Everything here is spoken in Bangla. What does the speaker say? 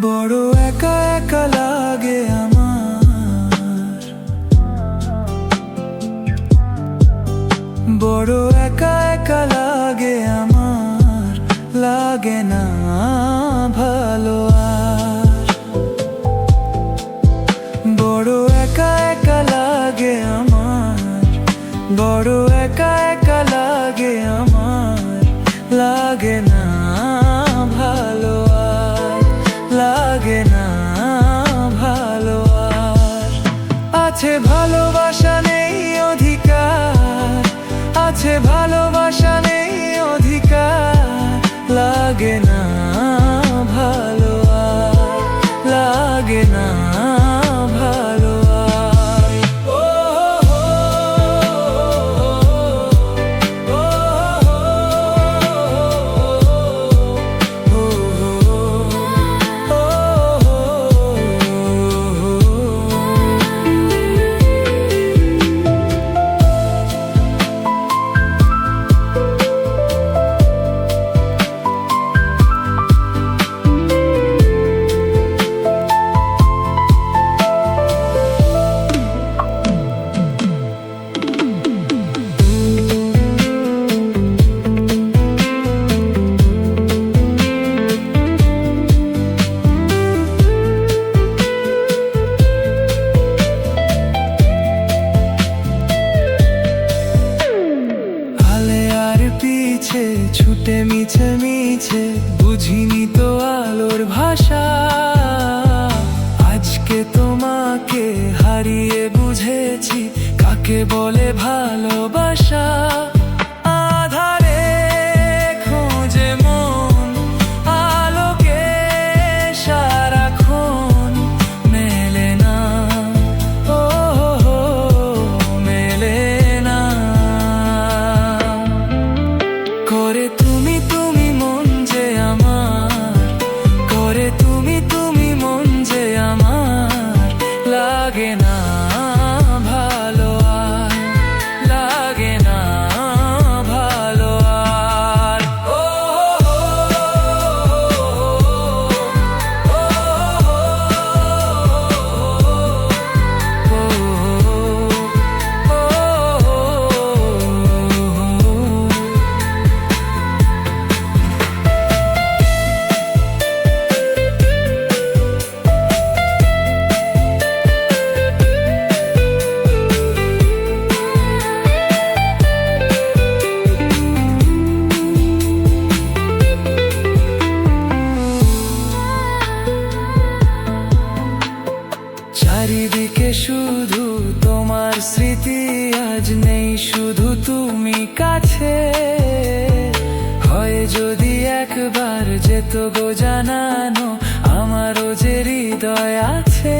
বড় একা একা লাগে আমার, বড় একা একা লাগে আমার, লাগে না ভালো আর। বড় একা একা লাগে আমার, বড় একা একা লাগে আমার, লাগে না ভালো আর, লাগে না ভালো আর। আছে ভালোবাসা নেই অধিকার, আছে ভালোবাসা নেই অধিকার, লাগে না ভালো আর, লাগে না ভালো আর। ও ছুটে মিছে মিছে বুঝিনি তো আলোর ভাষা, আজকে তোমাকে হারিয়ে বুঝেছি কাকে বলে ভালোবাসা। আধারে খোঁজে মন আলোকে সারাক্ষণ, মেলে না ও মেলে না। করে তুমি তুমি মন যে আমার, করে তুমি তুমি মন যে আমার, লাগে না ভালো আর, লাগে না ভালো আর। ও চারিদিকে শুধু তোমার স্মৃতি, আজ নেই শুধু তুমি কাছে। হয় যদি একবার যেত গো জানানো, আমারও যে হৃদয় আছে।